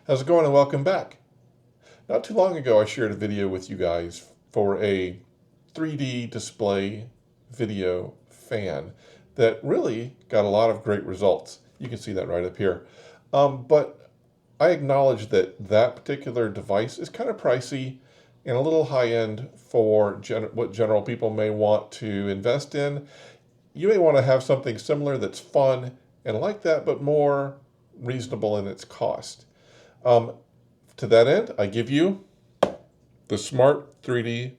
How's it going and welcome back? Not too long ago I shared a video with you guys for a 3D display video fan that really got a lot of great results. You can see that right up here. But I acknowledge that that particular device is kind of pricey and a little high-end for what general people may want to invest in. You may want to have something similar that's fun and like that, but more reasonable in its cost. To that end, I give you the Smart 3D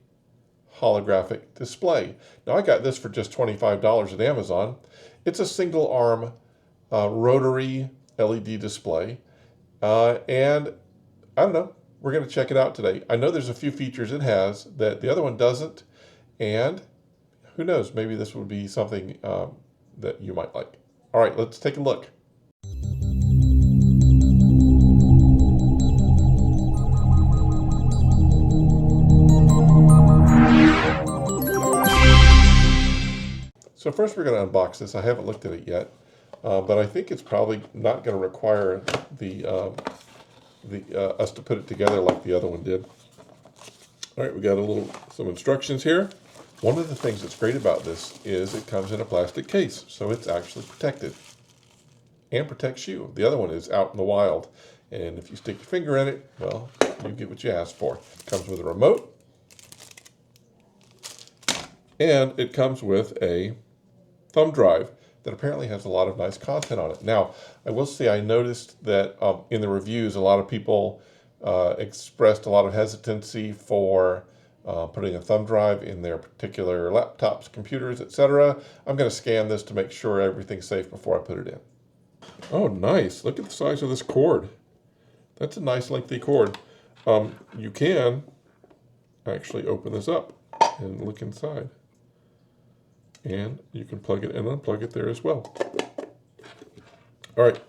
holographic display. Now I got this for just $25 at Amazon. It's a single arm rotary LED display. And I don't know, we're going to check it out today. I know there's a few features it has that the other one doesn't. And who knows, maybe this would be something that you might like. All right, let's take a look. So first we're going to unbox this. I haven't looked at it yet, but I think it's probably not going to require us to put it together like the other one did. All right, we got some instructions here. One of the things that's great about this is it comes in a plastic case, so it's actually protected and protects you. The other one is out in the wild, and if you stick your finger in it, well, you get what you asked for. It comes with a remote, and it comes with a thumb drive that apparently has a lot of nice content on it. Now, I will say I noticed that in the reviews, a lot of people expressed a lot of hesitancy for putting a thumb drive in their particular laptops, computers, etc. I'm going to scan this to make sure everything's safe before I put it in. Oh, nice. Look at the size of this cord. That's a nice lengthy cord. You can actually open this up and look inside. And you can plug it and unplug it there as well. All right.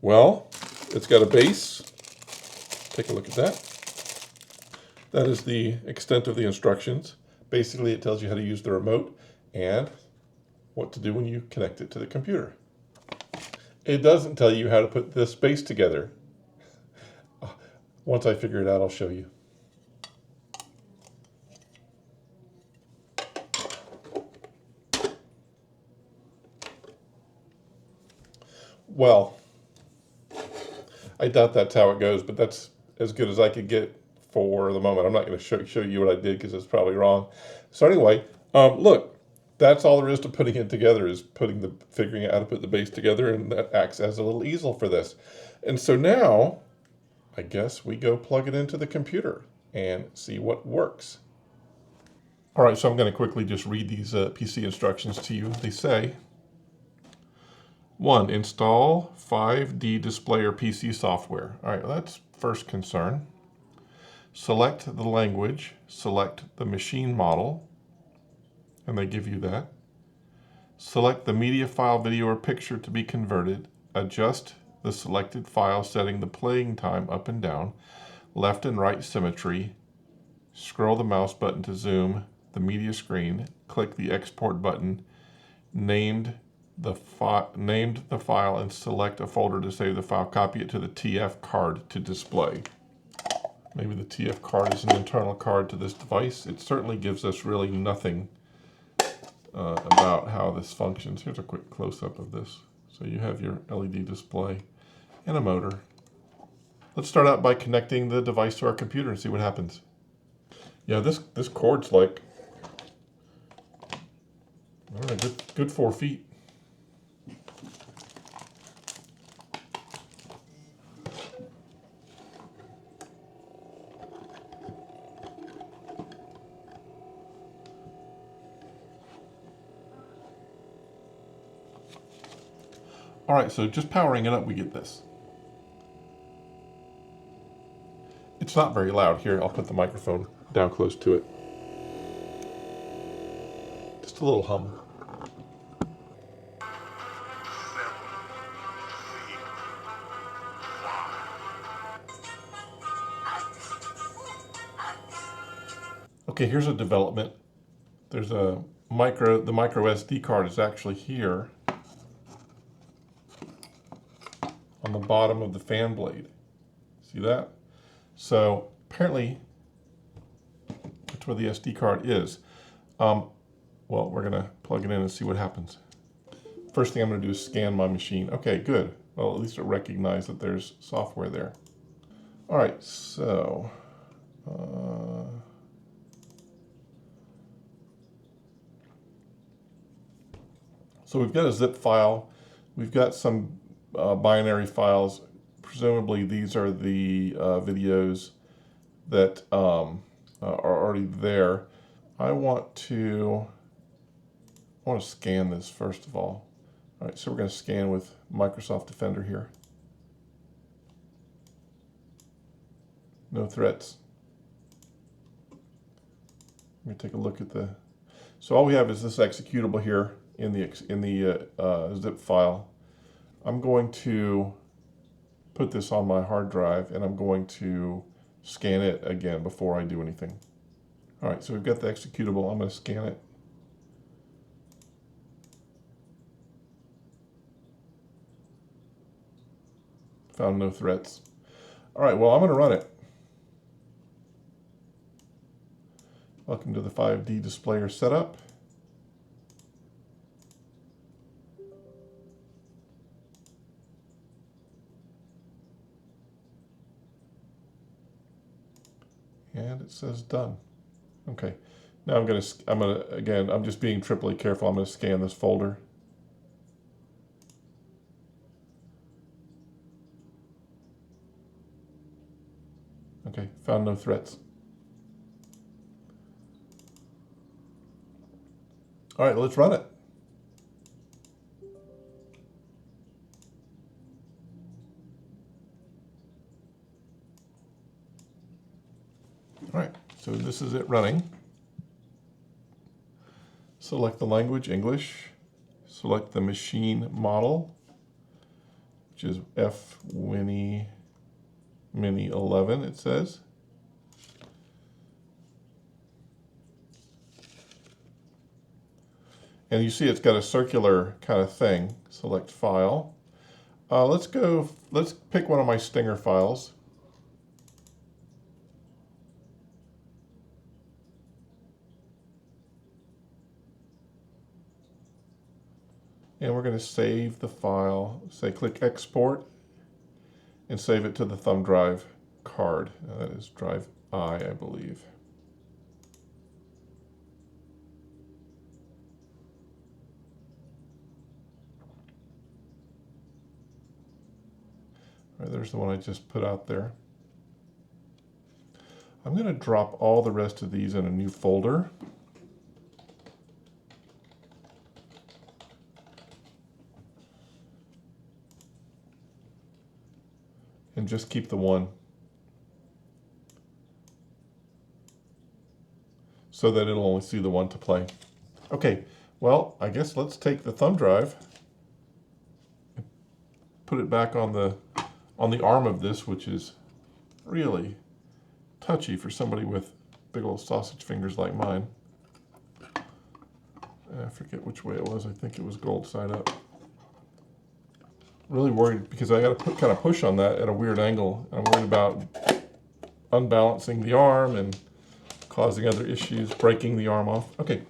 Well, it's got a base. Take a look at that. That is the extent of the instructions. Basically, it tells you how to use the remote and what to do when you connect it to the computer. It doesn't tell you how to put this base together. Once I figure it out, I'll show you. Well, I doubt that's how it goes, but that's as good as I could get for the moment. I'm not going to show you what I did because it's probably wrong. So anyway, look, that's all there is to putting it together, is figuring out how to put the base together, and that acts as a little easel for this. And so now, I guess we go plug it into the computer and see what works. All right, so I'm going to quickly just read these PC instructions to you. They say, 1. Install 5D display or PC software. All right, well, that's first concern. Select the language, select the machine model, and they give you that. Select the media file, video, or picture to be converted. Adjust the selected file, setting the playing time up and down, left and right symmetry. Scroll the mouse button to zoom the media screen. Click the export button. Named the file and select a folder to save the file. Copy it to the TF card to display. Maybe the TF card is an internal card to this device. It certainly gives us really nothing about how this functions. Here's a quick close-up of this. So you have your LED display and a motor. Let's start out by connecting the device to our computer and see what happens. Yeah, this cord's like, I don't know, good 4 feet. All right, so just powering it up, we get this. It's not very loud. Here, I'll put the microphone down close to it. Just a little hum. Okay, here's a development. There's the micro SD card is actually here on the bottom of the fan blade. See that? So apparently that's where the SD card is. Well, we're going to plug it in and see what happens. First thing I'm going to do is scan my machine. Okay, good. Well, at least it recognized that there's software there. All right, so we've got a zip file. We've got some binary files. Presumably these are the videos that are already there. I want to scan this first of all. All right, so we're going to scan with Microsoft Defender here. No threats. Let me take a look at the. So all we have is this executable here in the zip file. I'm going to put this on my hard drive and I'm going to scan it again before I do anything. All right, so we've got the executable. I'm going to scan it. Found no threats. All right, well, I'm going to run it. Welcome to the 5D displayer setup. And it says done. Okay, now I'm just being triply careful. I'm going to scan this folder. Okay, found no threats. All right, let's run it. All right, so this is it running. Select the language, English. Select the machine model, which is Mini 11, it says. And you see it's got a circular kind of thing. Select file. Let's pick one of my Stinger files. And we're going to save the file. Say click export and save it to the thumb drive card. That is drive I believe. All right, there's the one I just put out there. I'm going to drop all the rest of these in a new folder. And just keep the one so that it'll only see the one to play. Okay, well, I guess let's take the thumb drive, put it back on the arm of this, which is really touchy for somebody with big old sausage fingers like mine. I forget which way it was. I think it was gold side up. Really worried because I got to kind of push on that at a weird angle. I'm worried about unbalancing the arm and causing other issues, breaking the arm off. Okay,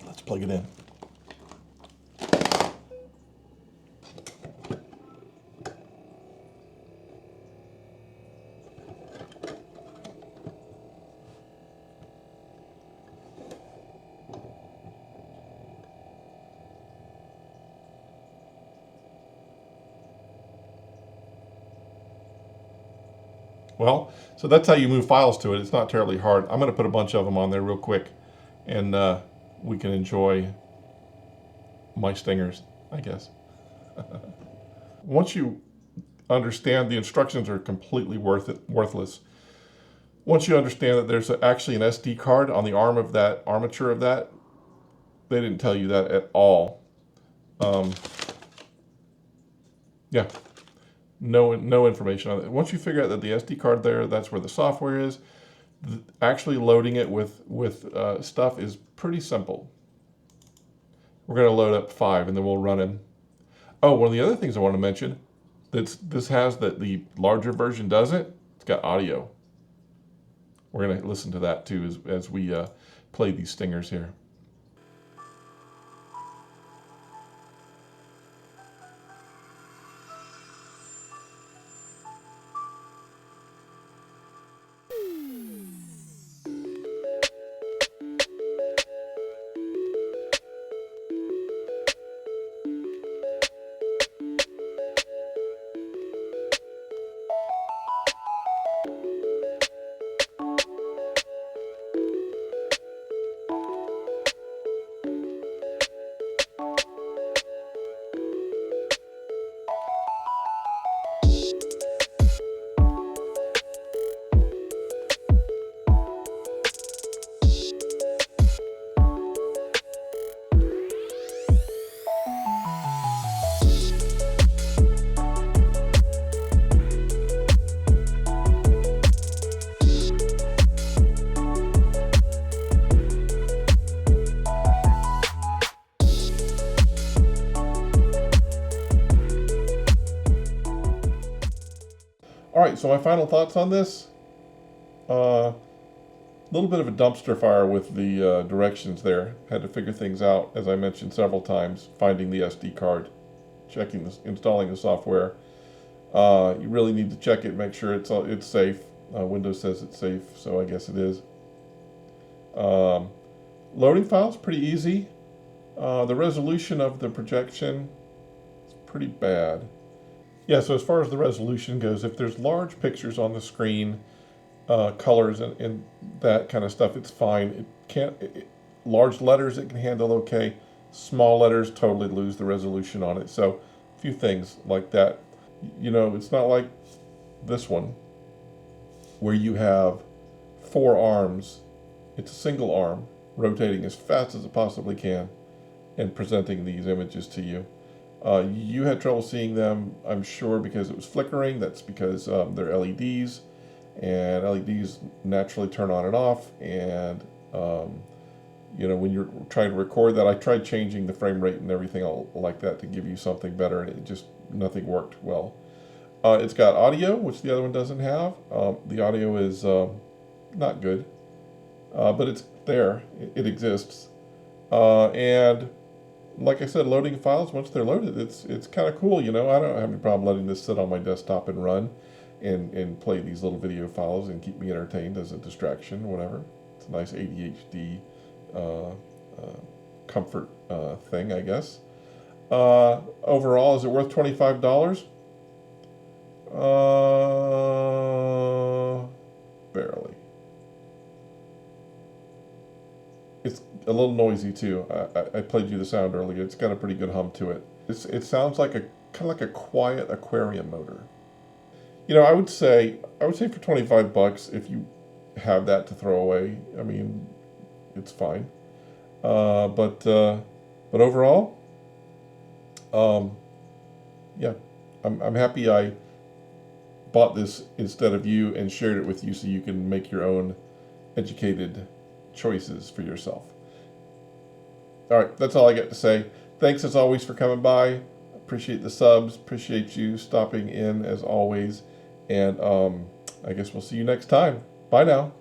let's plug it in. Well, so that's how you move files to it. It's not terribly hard. I'm going to put a bunch of them on there real quick, and we can enjoy my stingers, I guess. Once you understand, the instructions are completely worthless. Once you understand that there's actually an SD card on the arm of that, armature of that, they didn't tell you that at all. Yeah. No information on it. Once you figure out that the SD card there, that's where the software is, actually loading it with stuff is pretty simple. We're going to load up 5 and then we'll run in. Oh, one of the other things I want to mention, this has that the larger version doesn't. It's got audio. We're going to listen to that too as we play these stingers here. All right, so my final thoughts on this. A little bit of a dumpster fire with the directions there. Had to figure things out, as I mentioned several times, finding the SD card, checking this, installing the software. You really need to check it, make sure it's safe. Windows says it's safe, so I guess it is. Loading files, pretty easy. The resolution of the projection is pretty bad. Yeah, so as far as the resolution goes, if there's large pictures on the screen, colors and that kind of stuff, it's fine. It can't, large letters it can handle okay. Small letters totally lose the resolution on it. So a few things like that. You know, it's not like this one where you have 4 arms. It's a single arm rotating as fast as it possibly can and presenting these images to you. You had trouble seeing them, I'm sure, because it was flickering. That's because they're LEDs, and LEDs naturally turn on and off. And you know, when you're trying to record that, I tried changing the frame rate and everything like that to give you something better, and it just nothing worked well. It's got audio, which the other one doesn't have. The audio is not good, but it's there. It exists, and like I said, loading files, once they're loaded, it's kind of cool, you know. I don't have any problem letting this sit on my desktop and run and play these little video files and keep me entertained as a distraction, whatever. It's a nice ADHD comfort thing, I guess. Overall, is it worth $25? Barely. It's a little noisy too. I played you the sound earlier. It's got a pretty good hum to it. It sounds like kind of like a quiet aquarium motor. You know, I would say for $25, if you have that to throw away, I mean, it's fine. But overall, yeah, I'm happy I bought this instead of you and shared it with you so you can make your own educated choices for yourself. All right, that's all I got to say. Thanks as always for coming by. Appreciate the subs. Appreciate you stopping in as always. And I guess we'll see you next time. Bye now.